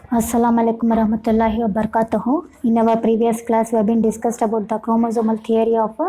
Assalamu alaikum warahmatullahi wabarakatuh. In our previous class, we have been discussed about the chromosomal theory of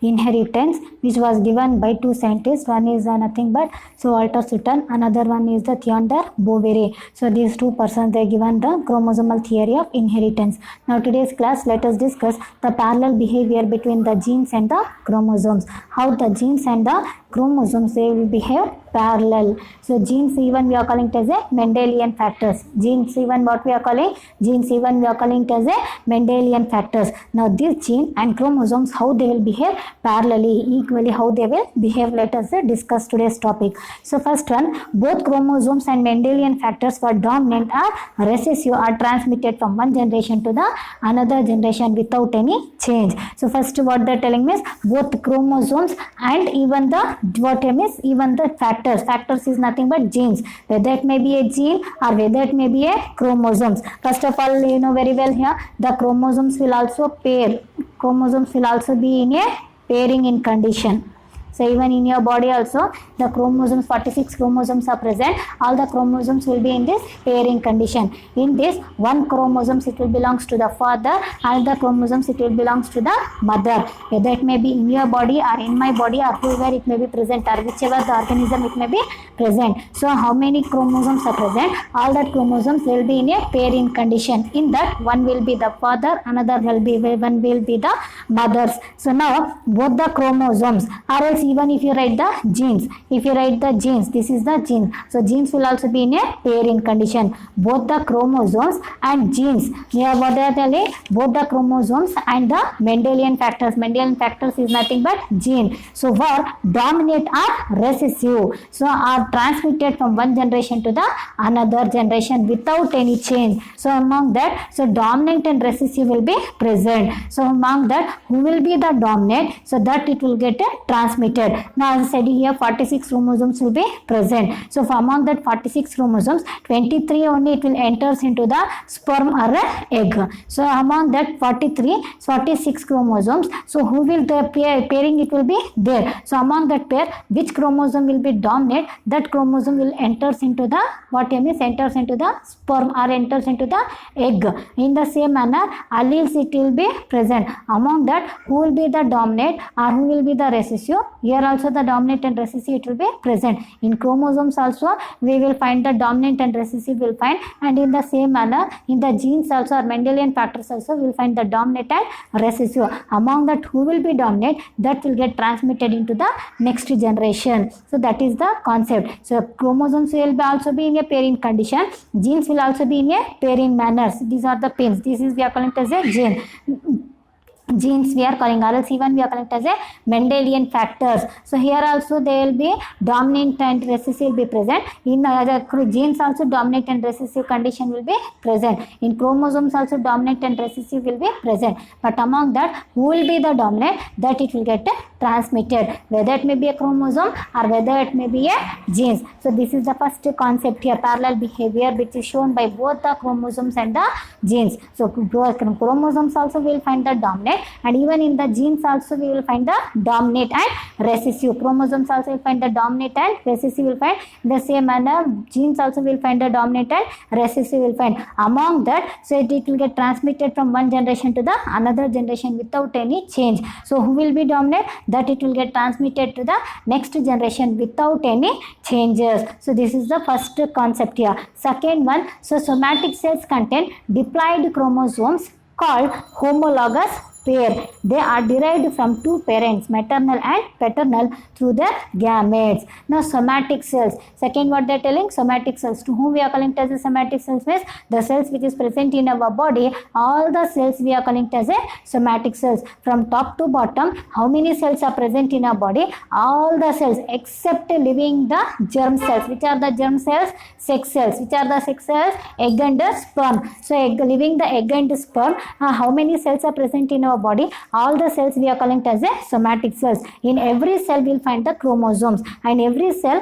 inheritance, which was given by two scientists. One is nothing but Walter Sutton, another one is the Theodore Boveri. So these two persons, they given the chromosomal theory of inheritance. Now today's class, let us discuss the parallel behavior between the genes and the chromosomes. How the genes and the chromosomes, they will behave parallel. So genes even we are calling it as a Mendelian factors. Genes even what we are calling? Genes even we are calling it as a Mendelian factors. Now this gene and chromosomes, how they will behave parallelly, equally how they will behave. Let us discuss today's topic. So first one, both chromosomes and Mendelian factors for dominant or recessive are transmitted from one generation to the another generation without any change. So first what they are telling means both chromosomes and even the what means even the factors is nothing but genes, whether it may be a gene or whether it may be a chromosomes. First of all, you know very well here the chromosomes will also pair. Chromosomes will also be in a pairing in condition. So even in your body also the chromosomes, 46 chromosomes are present. All the chromosomes will be in this pairing condition. In this one chromosomes it will belongs to the father, and the chromosomes it will belongs to the mother. Whether it may be in your body or in my body or whoever it may be present or whichever the organism it may be present. So how many chromosomes are present? All that chromosomes will be in a pairing condition. In that one will be the father, another will be one will be the mothers. So now both the chromosomes, or else even if you write the genes, if you write the genes, this is the gene. So genes will also be in a pairing condition. Both the chromosomes and genes, here what they are telling, both the chromosomes and the Mendelian factors. Mendelian factors is nothing but gene. So were dominant or recessive, so are transmitted from one generation to the another generation without any change. So among that, so dominant and recessive will be present. So among that, who will be the dominant? So that it will get transmitted. Now as I said here, 46 chromosomes will be present. So among that 46 chromosomes, 23 only it will enters into the sperm or egg. So among that 46 chromosomes, so who will the pairing it will be there. So among that pair, which chromosome will be dominant, that chromosome will enters into the what means enters into the sperm or enters into the egg. In the same manner, alleles it will be present. Among that, who will be the dominant or who will be the recessive? Here also the dominant and recessive it will be present. In chromosomes also we will find the dominant and recessive will find, and in the same manner in the genes also or Mendelian factors also we will find the dominant and recessive. Among that, who will be dominant, that will get transmitted into the next generation. So that is the concept. So chromosomes will also be in a pairing condition, genes will also be in a pairing manners. These are the pins. This is we are calling it as a gene. Genes we are calling, or else even we are calling it as a Mendelian factors. So here also they will be dominant and recessive will be present. In the genes also dominant and recessive condition will be present. In chromosomes also dominant and recessive will be present. But among that, who will be the dominant, that it will get transmitted, whether it may be a chromosome or whether it may be a genes. So this is the first concept here, parallel behavior, which is shown by both the chromosomes and the genes. So chromosomes also will find the dominant, and even in the genes also we will find the dominant and recessive. Chromosomes also will find the dominant and recessive will find. In the same manner, genes also will find the dominant and recessive will find. Among that, so it will get transmitted from one generation to the another generation without any change. So who will be dominant, that it will get transmitted to the next generation without any changes. So this is the first concept here. Second one, so somatic cells contain diploid chromosomes called homologous pair. They are derived from two parents, maternal and paternal, through their gametes. Now somatic cells, second what they are telling, somatic cells, to whom we are calling it as a somatic cells means the cells which is present in our body, all the cells we are calling it as a somatic cells. From top to bottom, how many cells are present in our body? All the cells except leaving the germ cells. Which are the germ cells? Sex cells. Which are the sex cells? Egg and sperm. So leaving the egg and sperm, how many cells are present in our our body, all the cells we are calling as a somatic cells. In every cell we will find the chromosomes, and every cell,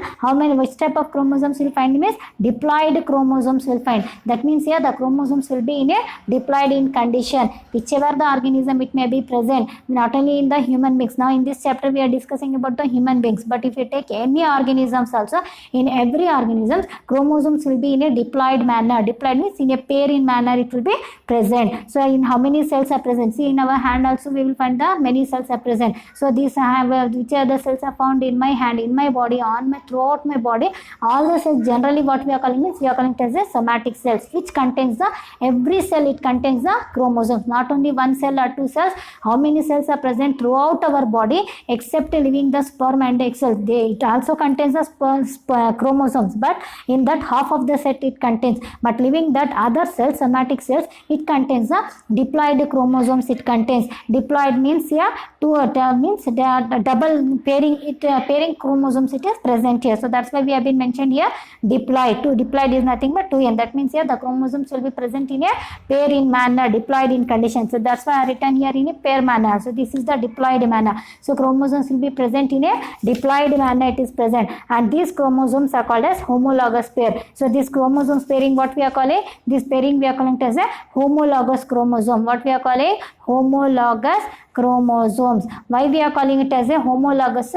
which type of chromosomes will find means diploid chromosomes will find. That means here the chromosomes will be in a diploid in condition, whichever the organism it may be present, not only in the human beings. Now in this chapter we are discussing about the human beings, but if you take any organisms also, in every organism chromosomes will be in a diploid manner. Diploid means in a pair in manner it will be present. So in how many cells are present? See, in our hand also we will find the many cells are present. So these which are the cells are found in my hand, in my body, throughout my body. All the cells generally what we are calling is, we are calling as a somatic cells, which contains the, every cell it contains the chromosomes. Not only one cell or two cells, how many cells are present throughout our body except leaving the sperm and egg cells. It also contains the chromosomes, but in that half of the set it contains, but leaving that other cells, somatic cells, it contains the diploid chromosomes. It contains diploid means here two means the double pairing chromosomes it is present here. So that's why we have been mentioned here diploid. Two diploid is nothing but 2n. That means here the chromosomes will be present in a pair in manner, diploid in condition. So that's why I written here in a pair manner. So this is the diploid manner. So chromosomes will be present in a diploid manner it is present, and these chromosomes are called as homologous pair. So this chromosomes pairing, what we are calling, this pairing we are calling as a homologous chromosome. What we are calling? Homologous chromosomes. Why we are calling it as a homologous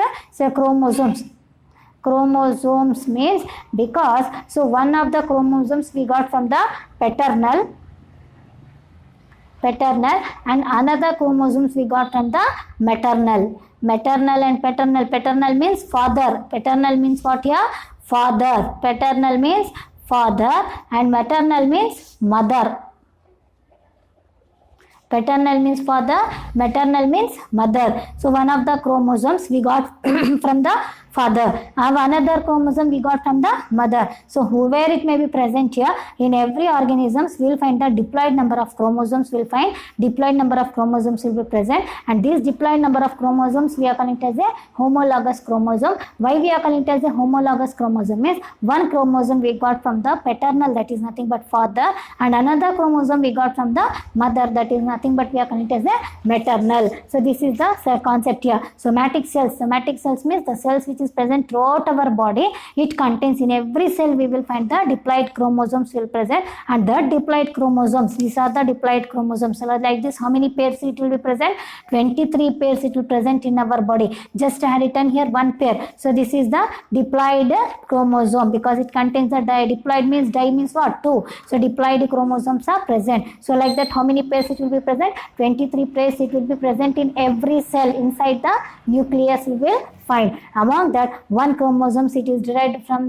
chromosomes? Chromosomes means because, so one of the chromosomes we got from the paternal, and another chromosomes we got from the maternal. Maternal and paternal. Paternal means father. Paternal means what here? Father. Paternal means father, and maternal means mother. Paternal means father, maternal means mother. So one of the chromosomes we got from the father, and another chromosome we got from the mother. So where it may be present here, in every organisms we will find the diploid number of chromosomes will find, diploid number of chromosomes will be present, and this diploid number of chromosomes we are calling it as a homologous chromosome. Why we are calling it as a homologous chromosome? Means one chromosome we got from the paternal, that is nothing but father, and another chromosome we got from the mother, that is nothing but we are calling it as a maternal. So this is the concept here. Somatic cells. Somatic cells means the cells which is present throughout our body. It contains, in every cell we will find the diploid chromosomes will present, and the diploid chromosomes, these are the diploid chromosomes. So like this, how many pairs it will be present? 23 pairs it will present in our body. Just I have written here one pair. So this is the diploid chromosome, because it contains the diploid means di means what? 2. So diploid chromosomes are present. So like that, how many pairs it will be present? 23 pairs it will be present in every cell. Inside the nucleus we will find. Among that, one chromosomes it is derived from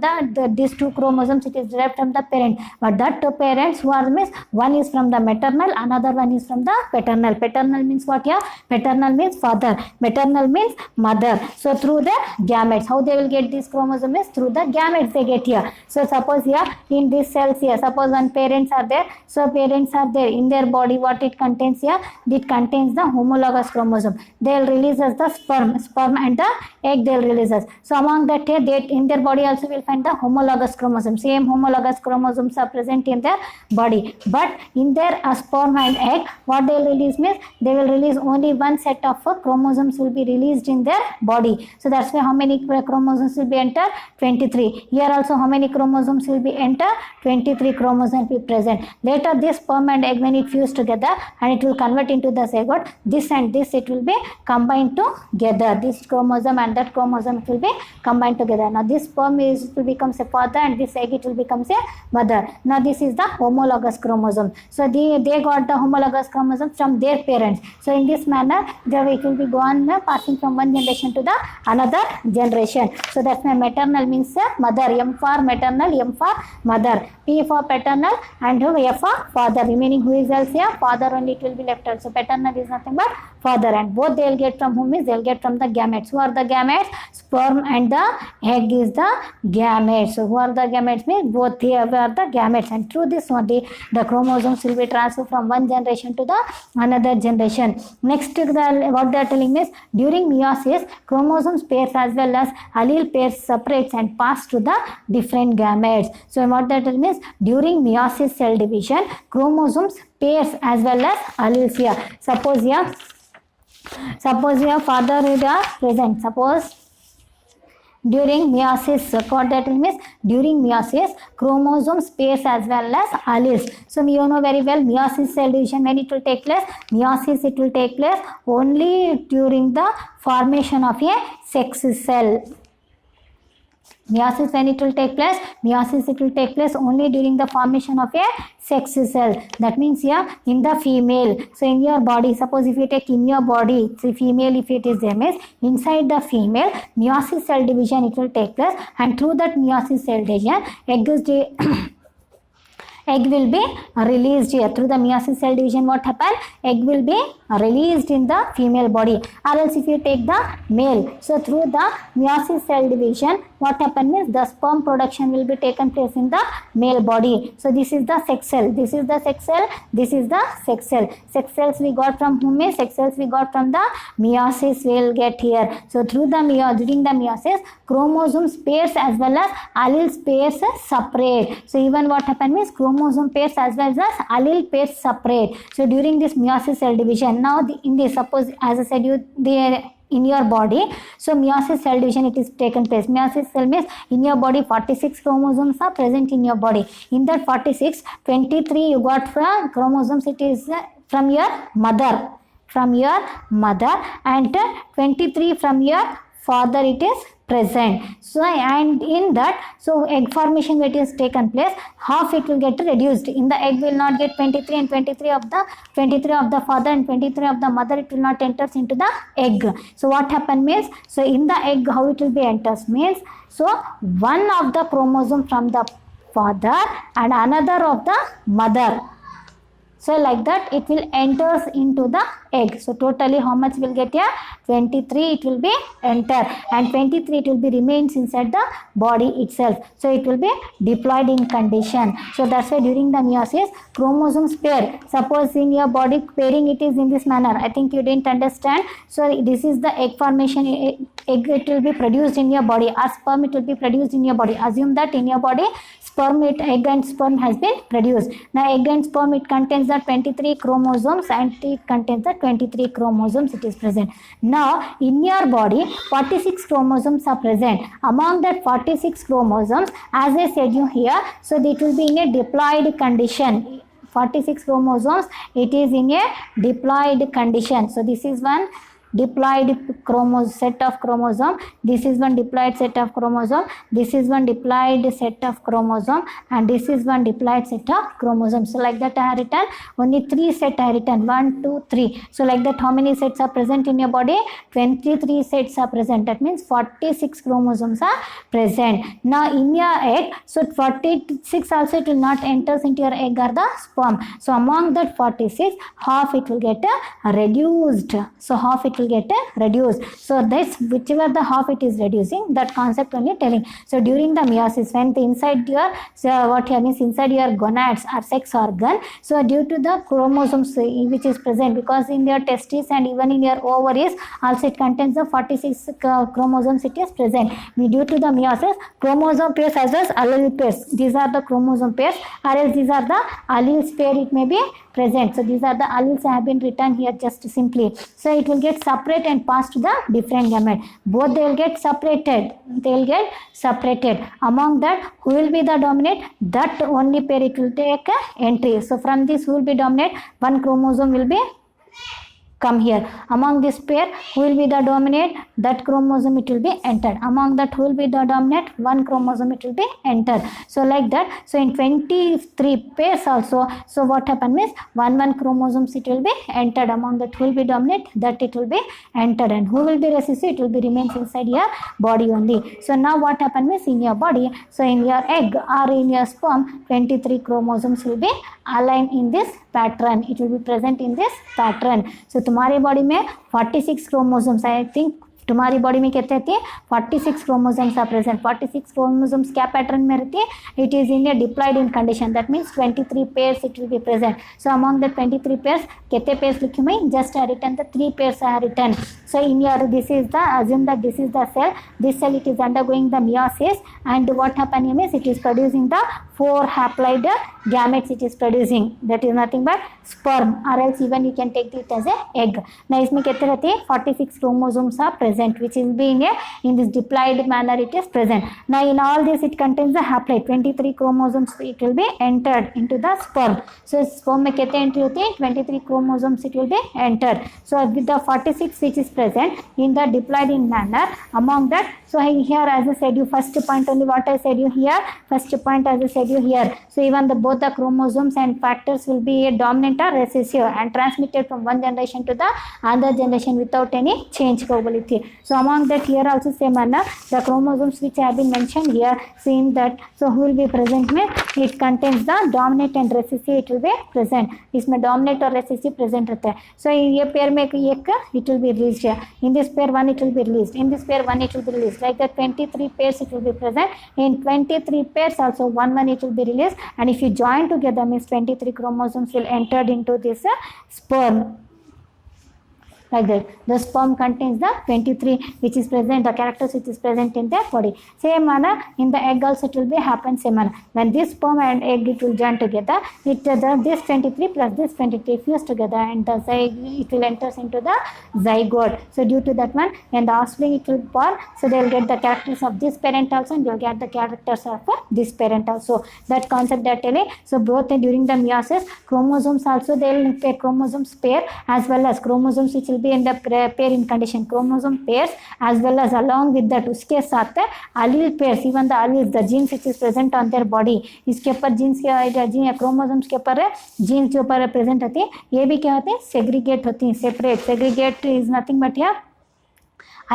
these two chromosomes it is derived from the parent, but that two parents who are means, one is from the maternal, another one is from the paternal. Paternal means what here? Paternal means father, maternal means mother. So through the gametes, how they will get this chromosome is through the gametes they get here. So suppose here in these cells here, suppose one parents are there, so parents are there in their body, what it contains here? It contains the homologous chromosome. They will release as the sperm and the egg they will release us. So among that, they in their body also will find the homologous chromosome. Same homologous chromosomes are present in their body, but in their sperm and egg, what they will release means they will release only one set of chromosomes will be released in their body. So that's why how many chromosomes will be enter? 23. Here also how many chromosomes will be enter? 23 chromosomes will be present. Later this sperm and egg, when it fuse together and it will convert into the zygote, this and this it will be combined together. This chromosome and that chromosome it will be combined together. Now this sperm will becomes a father, and this egg it will becomes a mother. Now this is the homologous chromosome. So they got the homologous chromosome from their parents. So in this manner it will be gone passing from one generation to the another generation. So that's why maternal means mother. M for maternal, M for mother, P for paternal, and F for father. Remaining who is else here? Father only it will be left out. So paternal is nothing but father, and both they will get from whom is they will get from the gametes. Who are the gametes? gametes? Sperm and the egg is the gametes. So who are the gametes? Means both here are the gametes, and through this only the chromosomes will be transferred from one generation to the another generation. Next, what they are telling is during meiosis, chromosomes pairs as well as allele pairs separates and pass to the different gametes. So what that means, during meiosis cell division, chromosomes pairs as well as alleles here. Suppose here father is present. Suppose during meiosis, what that means, during meiosis, chromosomes pairs as well as alleles. So you know very well, meiosis cell division, when it will take place? Meiosis, it will take place only during the formation of a sex cell. Meiosis, when it will take place? Meiosis, it will take place only during the formation of a sex cell. That means here in the female. So in your body, suppose if you take in your body, it's female, if it is there, means inside the female, meiosis cell division it will take place, and through that meiosis cell division, egg will be released here. Through the meiosis cell division, what happened? Egg will be released in the female body. Or else if you take the male, so through the meiosis cell division, what happened is the sperm production will be taken place in the male body. So this is the sex cell, this is the sex cell, this is the sex cell. Sex cells we got from whom? Sex cells we got from the meiosis we will get here. So through the during the meiosis, chromosomes pairs as well as alleles pairs separate. So even what happened means chromosome pairs as well as allele pairs separate. So during this meiosis cell division, now in this, suppose as I said in your body, so meiosis cell division it is taken place. Meiosis cell means in your body 46 chromosomes are present in your body. In that 46, 23 you got from chromosomes, it is from your mother, and 23 from your father it is present. So and in that, so egg formation that is taken place, half it will get reduced. In the egg will not get 23, and 23 of the father and 23 of the mother, it will not enters into the egg. So what happen means, so in the egg how it will be enters means, so one of the chromosome from the father and another of the mother. So like that it will enters into the egg. So totally how much will get here? 23 it will be enter, and 23 it will be remains inside the body itself. So it will be diploid in condition. So that's why during the meiosis, chromosomes pair. Suppose in your body pairing it is in this manner. I think you didn't understand. So this is the egg formation. Egg it will be produced in your body, or sperm it will be produced in your body. Assume that in your body egg and sperm has been produced. Now egg and sperm, it contains the 23 chromosomes and it contains the 23 chromosomes it is present. Now in your body 46 chromosomes are present. Among that 46 chromosomes, as I said you here, so it will be in a diploid condition. 46 chromosomes, it is in a diploid condition. So this is one diploid set of chromosome, this is one diploid set of chromosome, this is one diploid set of chromosome, and this is one diploid set of chromosome. So like that I have written only 3 sets I have written, 1, 2, 3. So like that how many sets are present in your body? 23 sets are present. That means 46 chromosomes are present. Now in your egg, so 46 also it will not enters into your egg or the sperm. So among that 46, half it will get reduced. So half it will get reduced. So this, whichever the half it is reducing, that concept only telling. So during the meiosis, when the inside your, so what here means inside your gonads or sex organ, so due to the chromosomes which is present, because in your testes and even in your ovaries also it contains the 46 chromosomes it is present. Due to the meiosis, chromosome pairs as well as allele pairs, these are the chromosome pairs, or else these are the alleles pair it may be present. So these are the alleles I have been written here just simply. So it will get separate and pass to the different gamete. Both they will get separated. They will get separated. Among that, who will be the dominant? That only pair it will take entry. So from this who will be dominant? One chromosome will be come here. Among this pair, who will be the dominant? That chromosome it will be entered. Among that, who will be the dominant? One chromosome it will be entered. So like that. So in 23 pairs also, so what happen means one chromosomes it will be entered. Among that, who will be dominant? That it will be entered. And who will be recessive? It will be remains inside your body only. So now what happen means in your body, so in your egg or in your sperm, 23 chromosomes will be aligned in this pattern. It will be present in this pattern. So तुम्हारे body में 46 chromosomes, I think तुम्हारी body में कितने रहती है 46 chromosomes are present 46 chromosomes क्या pattern में रहती है it is in a diploid in condition that means 23 pairs it will be present so among the 23 pairs कितने पेयर्स लिखी मैं just I written the 3 pairs I written so in your this is the assume that this is the cell this cell it is undergoing the meiosis and what happen here means it is producing the 4 haploid gametes it is producing that is nothing but sperm or else even you can take it as a egg now इसमें कितने रहते हैं 46 chromosomes are present which is being a in this diploid manner it is present now in all this it contains the haploid 23 chromosomes it will be entered into the sperm so sperm में कितने entry होते हैं 23 chromosomes it will be entered so with the 46 which is present in the diploid in manner among that so here as I said you first point only what I said you here first point as I said you here so even the both the chromosomes and factors will be a dominant or recessive and transmitted from one generation to the another generation without any change probability so among that here also same manner the chromosomes which have been mentioned here seen that so who will be present में it contains the dominant and recessive it will be present इसमें dominant और recessive present रहता है so ये pair में एक it will be released here in this pair one it will be released in this pair one it will be released like that 23 pairs it will be present in 23 pairs also one it will be released and if you join together means 23 chromosomes will enter into this sperm like that the sperm contains the 23 which is present the characters which is present in their body same manner in the egg also it will be happen same manner when this sperm and egg it will join together it this 23 plus this 23 fuse together and the it will enters into the zygote so due to that one and the offspring it will born so they will get the characters of this parent also and they will get the characters of this parent also that concept they are telling so both during the meiosis chromosomes also they will pair chromosomes pair as well as chromosomes which will be in the pair in condition chromosome pairs as well as along with that उसके साथ allele pairs even the alleles the genes which is present on their body इसके ऊपर genes के gene chromosomes के ऊपर genes जो ऊपर present होते हैं ये भी क्या होते हैं segregate होती हैं separate segregate is nothing but here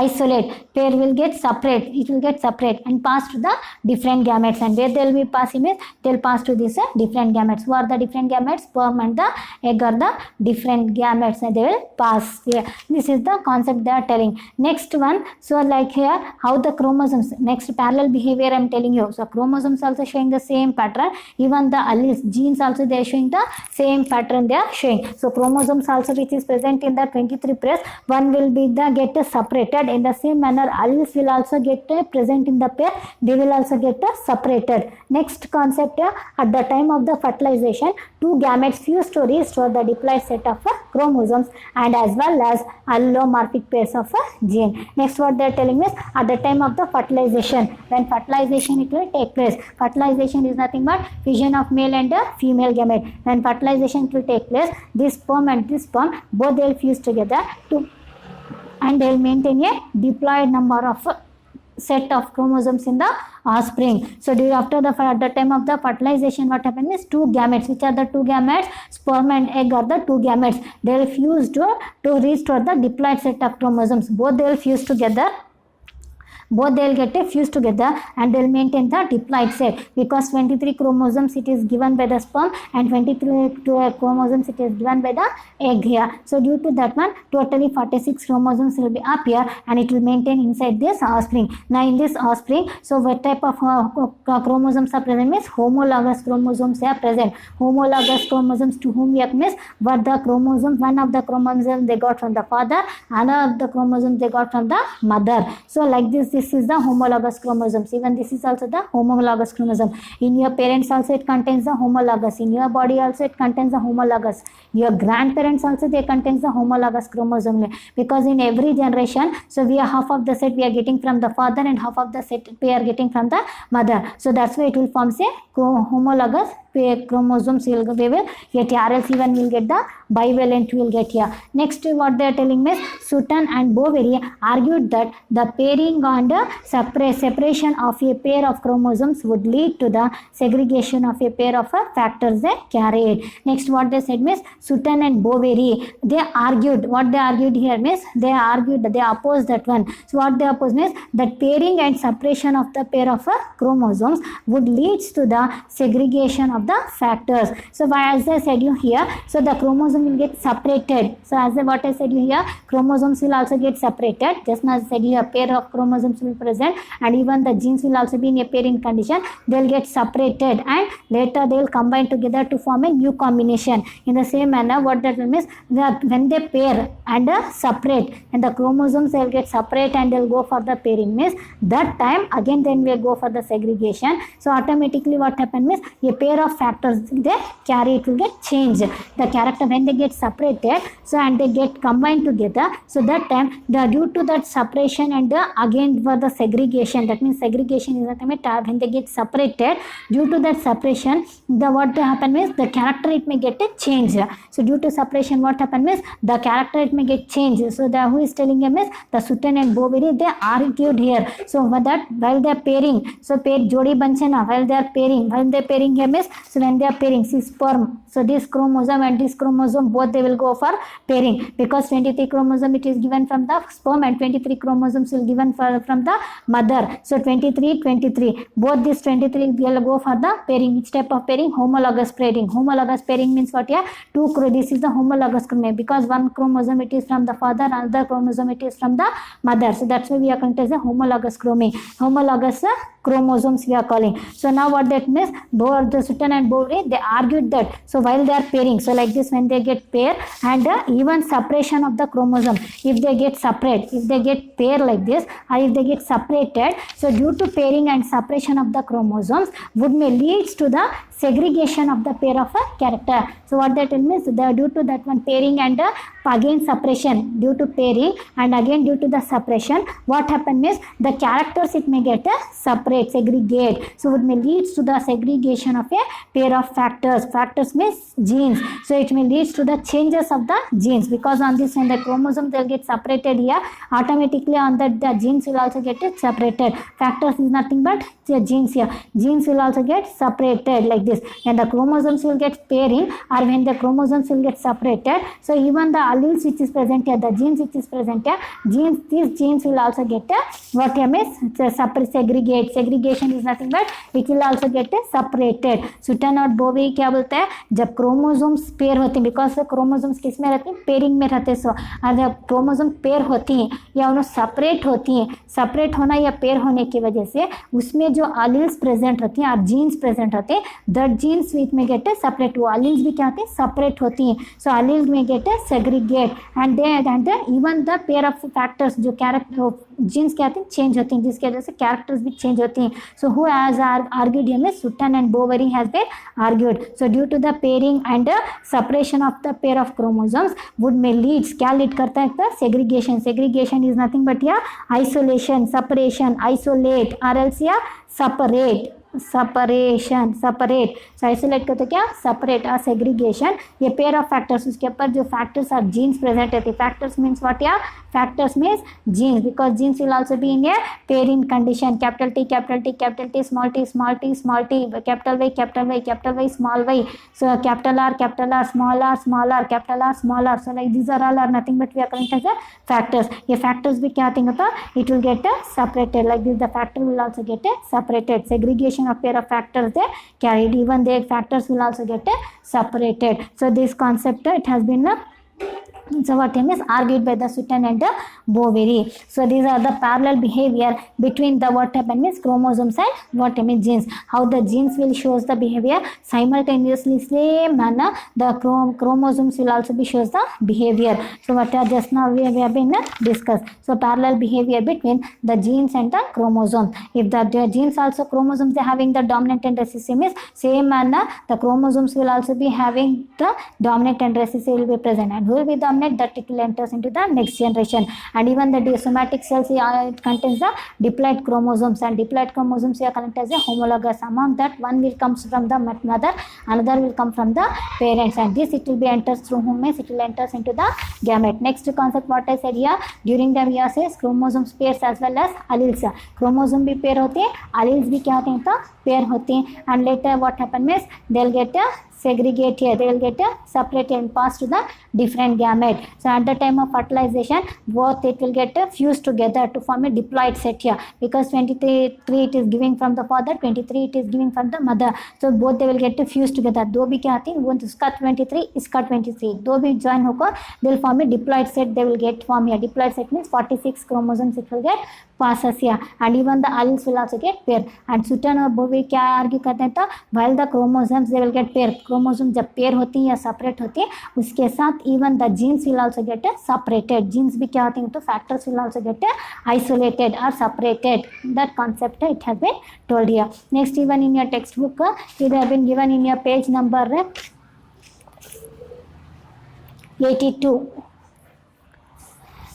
isolate pair will get separate it will get separate and pass to the different gametes and where they will be passing is they will pass to these different gametes who are the different gametes sperm and the egg are the different gametes and they will pass here this is the concept they are telling next one so like here how the chromosomes next parallel behavior I am telling you so chromosomes also showing the same pattern even the alleles genes also they are showing the same pattern they are showing so chromosomes also which is present in the 23 pairs one will be the get separated in the same manner alleles will also get present in the pair they will also get separated next concept at the time of the fertilization two gametes fuse to restore the diploid set of chromosomes and as well as allelomorphic pairs of gene next what they are telling is at the time of the fertilization when fertilization it will take place fertilization is nothing but fission of male and female gamete when fertilization it will take place this sperm and this sperm both they will fuse together to and they will maintain a diploid number of set of chromosomes in the offspring so after the at the time of the fertilization what happens is two gametes which are the two gametes sperm and egg are the two gametes they will fuse to restore the diploid set of chromosomes both they will fuse together both they will get fused together and they will maintain the diploid set because 23 chromosomes it is given by the sperm and 23 chromosomes it is given by the egg here so due to that one totally 46 chromosomes will be up here and it will maintain inside this offspring now in this offspring so what type of chromosomes are present means homologous chromosomes are present homologous chromosomes to whom we have missed what the chromosomes one of the chromosomes they got from the father another of the chromosomes they got from the mother so like this is the homologous chromosomes even this is also the homologous chromosome in your parents also it contains the homologous in your body also it contains the homologous your grandparents also they contains the homologous chromosome because in every generation so we are half of the set we are getting from the father and half of the set we are getting from the mother so that's why it will form say homologous chromosomes we will get here else even we will get the bivalent we will get here next what they are telling me is Sutton and Boveri argued that the pairing on and separation of a pair of chromosomes would lead to the segregation of a pair of factors they carried. Next, what they said means Sutton and Boveri, they argued. What they argued here means they opposed that one. So what they opposed means that pairing and separation of the pair of chromosomes would lead to the segregation of the factors. So as I said you here, so the chromosome will get separated. So as what I said you here, chromosomes will also get separated. Just as I said here, a pair of chromosomes will present, and even the genes will also be in a pairing condition. They will get separated and later they will combine together to form a new combination. In the same manner, what that means that when they pair and separate, and the chromosomes will get separate and they will go for the pairing, means that time again then we go for the segregation. So automatically what happens means a pair of factors they carry, it will get changed. The character when they get separated, so and they get combined together, so that time due to that separation and again for the segregation, that means segregation is when they get separated, due to that separation, the what happen means the character it may get a change. So due to separation, what happen means the character it may get changed. So the who is telling him is the Sutton and Boveri, they argued here. So for that while they are pairing, so pair jodi banchana, while they are pairing here means, so when they are pairing, see sperm, so this chromosome and this chromosome both they will go for pairing, because 23 chromosome it is given from the sperm and 23 chromosomes will given from the mother. So 23 both these 23 will go for the pairing. Which type of pairing? Homologous pairing. Homologous pairing means what? Yeah, this is the homologous chromosome, because one chromosome it is from the father, another chromosome it is from the mother. So that's why we are calling it as a homologous chromosomes we are calling. So now what that means, both the Sutton and Boveri, they argued that, so while they are pairing, so like this when they get pair and even separation of the chromosome, if they get separate, if they get pair like this, or if they get separated, so due to pairing and separation of the chromosomes would may leads to the segregation of the pair of a character. So what that means, due to that one pairing and again separation, due to pairing and again due to the separation, what happens is the characters it may get separate, segregate. So it may leads to the segregation of a pair of factors. Factors means genes. So it may leads to the changes of the genes, because on this when the chromosome they will get separated here, automatically on that the genes will also get it separated. Factors is nothing but the genes here. Genes will also get separated like this. When the chromosomes will get pairing or when the chromosomes will get separated, so even the alleles which is present here, the genes which is present here, these genes will also get what means segregate. Segregation is nothing but it will also get separated. Sutton और Boveri क्या बोलता है, जब chromosomes pair होते हैं, because chromosomes किस में रहते हैं, पेयरिंग में रहते हैं. सो जब क्रोमोसोम पेयर होती हैं या उन्हें सेपरेट होती हैं, सेपरेट होना या पेयर होने की वजह से उसमें जो एलील्स प्रेजेंट होती हैं और जीन्स प्रेजेंट होते हैं, दैट जीन्स विच में गेट सेपरेट, वो एलील्स भी क्या होते हैं, सेपरेट होती हैं. सो एलील्स में get segregate and even the pair of factors जो कैरेक्टर जीन्स क्या होते हैं, चेंज होती हैं, जिसकी वजह से कैरेक्टर्स भी चेंज होती हैं. So who has argued here में Sutton and Boveri has been argued. So due to the pairing and separation of the pair of chromosomes would may leads, क्या lead करता है, the segregation. Segregation is nothing but yeah isolation, separation, isolate or else yeah separate. Separation, separate. So isolate करते क्या, separate और segregation. ये pair of factors, उसके ऊपर जो फैक्टर्स और जीन्स प्रेजेंट रहते. फैक्टर्स मीन्स व्हाट या, factors means genes, because genes will also be in a pairing condition. Capital T capital T capital T, small t small t small t, capital Y capital Y capital Y small y. So capital R small r small r, capital R small r. So like these are all are nothing but we are calling as factors. ये factors भी क्या thing होता, it will get separated like this. The factor will also get separated. Segregation of pair of factors they carried, even their factors will also get separated. So this concept it has been so what is argued by the Sutton and the Boveri. So these are the parallel behavior between the what happen means chromosomes and what means genes. How the genes will shows the behavior simultaneously, same manner the chromosomes will also be shows the behavior. So what are just now we have been discussed. So parallel behavior between the genes and the chromosomes. If the genes also chromosomes they having the dominant and recessive means same manner the chromosomes will also be having the dominant and recessive will be present. And who will be the terminate, that it will enters into the next generation. And even the somatic cells, it contains the diploid chromosomes, and diploid chromosomes are connected as a homologous. Among that, one will comes from the mother, another will come from the parents, and this it will be enters through whom, means it will enters into the gamete. Next concept what I said here, during the meiosis chromosomes pairs as well as alleles. Chromosome भी pair होते हैं, alleles भी क्या होते हैं तो pair होते हैं. And later what happen means they'll get segregate here, they will get separated and passed to the different gamete. So at the time of fertilization, both it will get fused together to form a diploid set here, because 23 it is giving from the father, 23 it is giving from the mother. So both they will get fused together. दो भी क्या आती है, वो उसका 23 इसका 23, दो भी join होकर they will form a diploid set. They will get form here. Diploid set means 46 chromosomes it will get passes here, and even the alleles will also get pair. And Sutton और Bovey क्या argue करते हैं तो while the chromosomes they will get pair. Chromosome जब pair होती है या separate होती है, उसके साथ even the genes will also get separated. Genes भी क्या होती हैं तो factors will also get isolated और separated. That concept it has been told here. Next, even in your text book it have been given in your page number 82.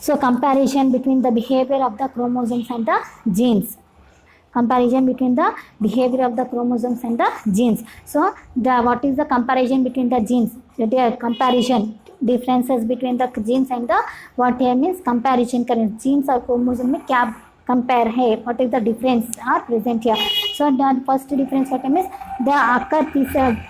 So comparison between the behavior of the chromosomes and the genes. Comparison between the behavior of the chromosomes and the genes. So what is the comparison between the genes? The comparison differences between the genes and the what here means comparison करें. Genes और chromosome में क्या compare है? What is the difference are present here? So the first difference what means the occur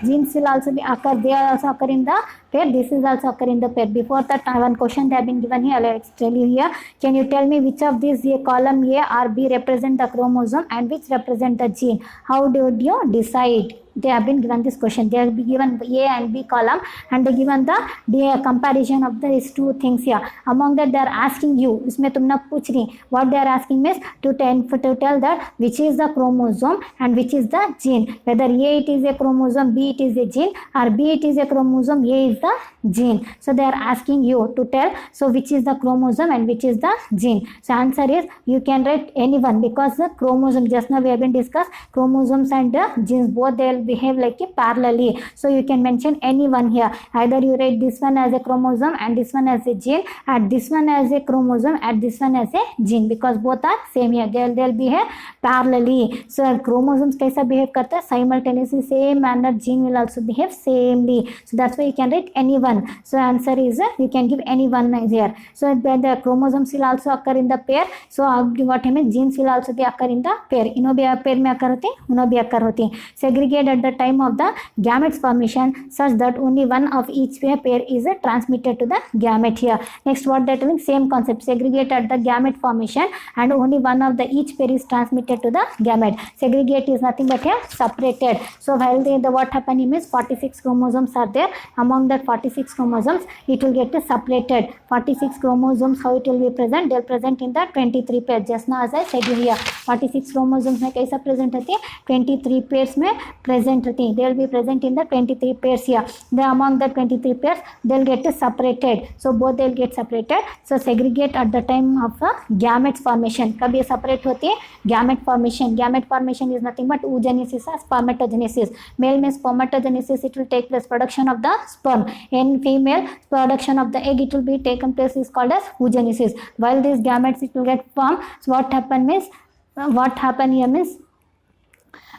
genes will also be occur. They are also occur in the pair. This is also occur in the pair. Before that, one question they have been given here. Let's tell you here. Can you tell me which of these column A or B represent the chromosome and which represent the gene? How did you decide? They have been given this question. They have been given A and B column, and they given the comparison of these two things here. Among that, they are asking you. इसमें तुम ना पूछ रही. What they are asking is to tell that which is the chromosome and which is the gene. Whether A it is a chromosome, B it is a gene, or B it is a chromosome, A is the gene. So they are asking you to tell. So which is the chromosome and which is the gene? So answer is you can write anyone, because the chromosome just now we have been discussed. Chromosomes and the genes both they will behave like a parallelly. So you can mention anyone here. Either you write this one as a chromosome and this one as a gene, and this one as a chromosome and this one as a gene, because both are same here. They'll behave parallelly. So chromosomes कैसा behave करता है simultaneously, same manner gene will also behave samely. So that's why you can write anyone. So answer is you can give anyone here. So the chromosomes will also occur in the pair. So what I mean genes will also be occur in the pair. इनो भी pair में occur होते हैं, उनो भी occur होते हैं. Segregate at the time of the gametes formation such that only one of each pair is transmitted to the gamete here. Next, what that means, same concept. Segregate at the gamete formation and only one of the each pair is transmitted to the gamete. Segregate is nothing but here separated. So while the what happened means 46 chromosomes are there. Among that 46 chromosomes it will get separated. 46 chromosomes, how it will be present? They will present in the 23 pairs. Just now as I said here, 46 chromosomes में कैसा present होती है? 23 pairs में present होती है. They will be present in the 23 pairs here. Then among the 23 pairs they will get separated. So both they will get separated. So segregate at the time of gametes formation. कब ये separate होती है? Gamete formation. Gamete formation is nothing but oogenesis or spermatogenesis. Male means spermatogenesis, it will take place production of the sperm. In female, production of the egg it will be taken place is called as oogenesis. While these gametes it will get formed. So what happen means what happen here means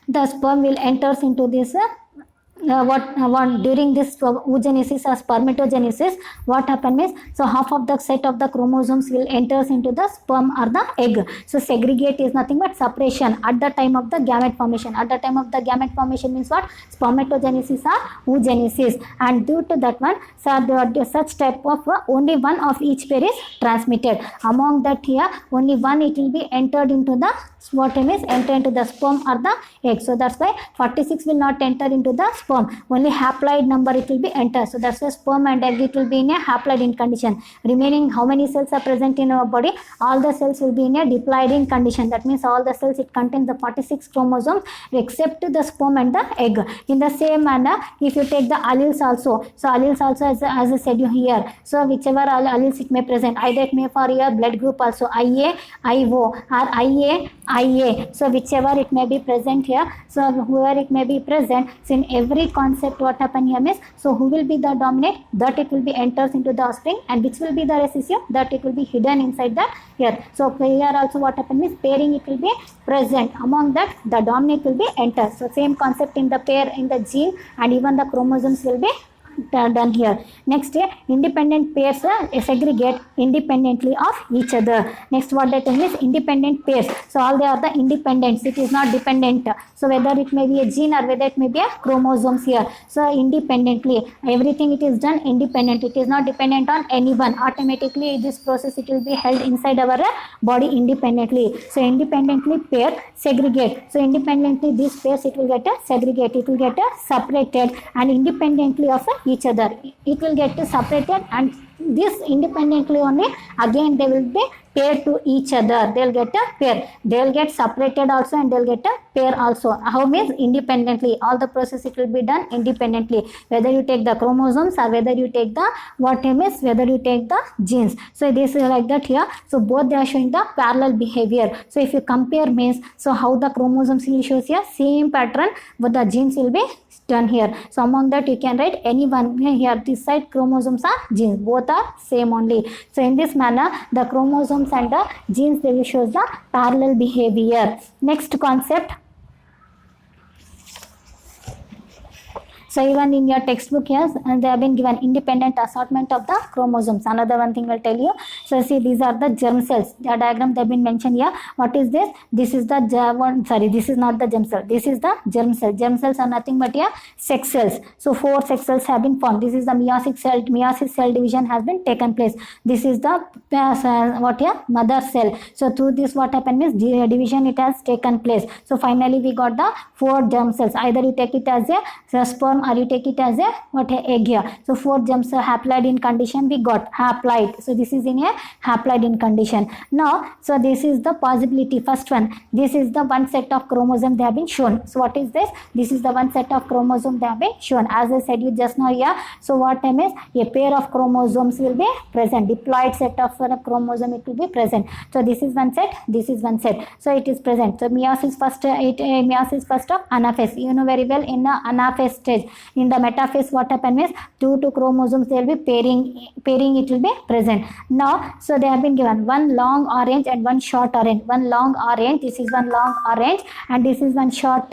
the sperm will enters into this during this oogenesis or spermatogenesis. What happen means, so half of the set of the chromosomes will enters into the sperm or the egg. So segregate is nothing but separation at the time of the gamete formation. At the time of the gamete formation means what? Spermatogenesis or oogenesis, and due to that one, so such type of only one of each pair is transmitted. Among that here only one it will be entered into the what is enter into the sperm or the egg. So that's why 46 will not enter into the sperm. Only haploid number it will be entered. So that's why sperm and egg it will be in a haploid in condition. Remaining how many cells are present in our body? All the cells will be in a diploid in condition. That means all the cells it contains the 46 chromosomes except the sperm and the egg. In the same manner, if you take the alleles also, so alleles also as I said you here. So whichever alleles it may present, either it may for your blood group also IA, IO or IA, IA. So whichever it may be present here, so whoever it may be present, so in every concept what happen here means, so who will be the dominant, that it will be enters into the offspring, and which will be the recessive, that it will be hidden inside the here. So here also what happen means pairing it will be present, among that the dominant will be entered. So same concept in the pair in the gene, and even the chromosomes will be done here. Next, independent pairs segregate independently of each other. Next, what that means, independent pairs. So all they are the independents. It is not dependent. So whether it may be a gene or whether it may be a chromosomes here. So independently, everything it is done independent. It is not dependent on anyone. Automatically, this process it will be held inside our body independently. So independently pair segregate. So independently these pairs it will get segregate. It will get separated, and independently of each other it will get separated, and this independently only again they will be paired to each other. They'll get a pair. They'll get separated also, and they'll get a pair also. How means independently. All the process it will be done independently. Whether you take the chromosomes or whether you take the what means whether you take the genes. So this is like that here. So both they are showing the parallel behavior. So if you compare means, so how the chromosomes will show here same pattern, but the genes will be done here. So among that you can write any one here. This side chromosomes are genes. Both are same only. So in this manner the chromosomes and the genes they will show the parallel behavior. Next concept. So even in your textbook here, they have been given independent assortment of the chromosomes. Another one thing I'll tell you. So see, these are the germ cells. The diagram they have been mentioned here. What is this? This is the this is not the germ cell. This is the germ cell. Germ cells are nothing but here sex cells. So 4 sex cells have been formed. This is the meiosis cell. Meiosis cell division has been taken place. This is the mother cell. So through this what happened is division it has taken place. So finally we got the 4 germ cells. Either you take it as a sperm or you take it as a egg here. So 4 germs are haploid in condition we got haploid. So this is in a haploid in condition. Now so this is the possibility. First one, this is the one set of chromosome they have been shown. So what is this? This is the one set of chromosome they have been shown. As I said you just now here. So what time is a pair of chromosomes will be present. Diploid set of chromosome it will be present. So this is one set. This is one set. So it is present. So meiosis first meiosis first of anaphase. You know very well in the anaphase stage. In the metaphase what happens is 2 chromosomes they will be pairing it will be present. Now so they have been given one long orange and one short orange. One long orange, this is one long orange, and this is one short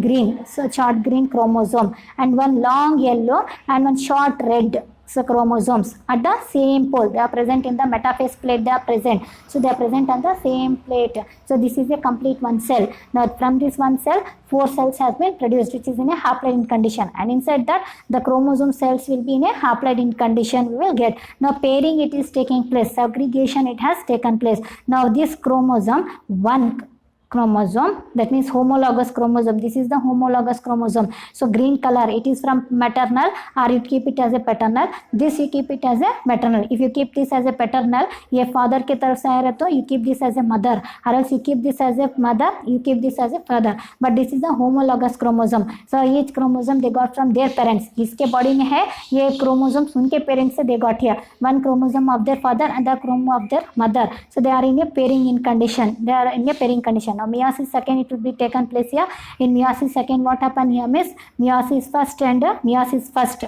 green. So short green chromosome, and one long yellow and one short red. So chromosomes at the same pole, they are present in the metaphase plate. They are present. So they are present on the same plate. So this is a complete one cell. Now from this one cell 4 cells has been produced, which is in a haploid in condition, and inside that the chromosome cells will be in a haploid in condition we will get. Now pairing it is taking place, segregation it has taken place. Now this chromosome, one chromosome, that means homologous chromosome. This is the homologous chromosome. So green color, it is from maternal, or you keep it as a paternal. This you keep it as a maternal. If you keep this as a paternal, ये father के तरफ से आया तो you keep this as a mother, or else you keep this as a mother, you keep this as a father. But this is the homologous chromosome. So each chromosome they got from their parents. जिसके body में है ये chromosomes उनके parents से they got here. One chromosome of their father and the chromosome of their mother. So they are in a pairing in condition. They are in a pairing condition. Now meiosis second it will be taken place here. In meiosis second what happened here means meiosis first and meiosis first.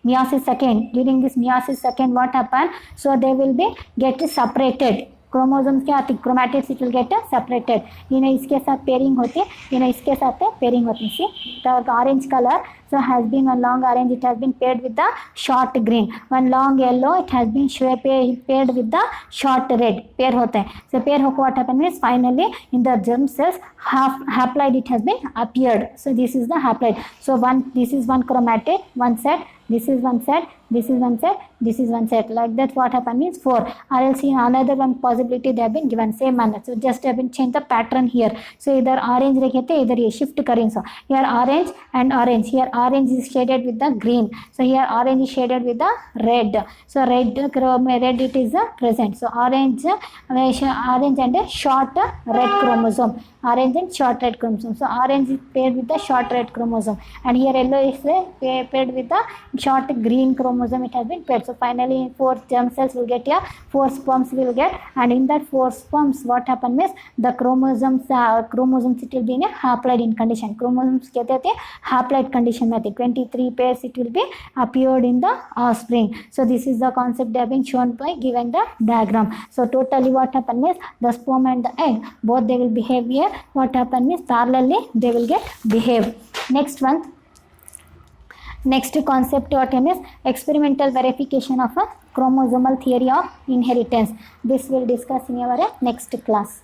Meiosis second, during this meiosis second what happened? So they will be get separated. Chromosomes क्या आती chromatids it will get separated. इन्हें इसके साथ pairing होती है, इन्हें इसके साथ पेयरिंग होती है. See the orange colour so has been one long orange, it has been paired with the short green. One long yellow, it has been paired with the short red. Pair होते हैं. So pair होकर what happened is finally in the germ cells haploid it has been appeared. So this is the haploid. So this is one chromatid, one set. This is one set, this is one set, this is one set. Like that what happened is 4. Or else in another one possibility they have been given same manner. So just have been changed the pattern here. So either orange रखे थे, इधर ये shift करें. So here orange and orange. Here orange is shaded with the green. So here orange is shaded with the red. So red it is present. So orange and a short red chromosome. orange and short red chromosome. So orange is paired with the short red chromosome, and here yellow is paired with the short green chromosome. It has been paired. So finally 4 germ cells will get here, 4 sperms will get, and in that 4 sperms what happen is the chromosomes it will be in a haploid in condition. Chromosomes कहते हैं haploid condition में 23 pairs it will be appeared in the offspring. So this is the concept they have been shown by given the diagram. So totally what happen is the sperm and the egg both they will behave here. What happen is parallelly they will get behave. Next one. Next concept what is experimental verification of a chromosomal theory of inheritance. This will discuss in our next class.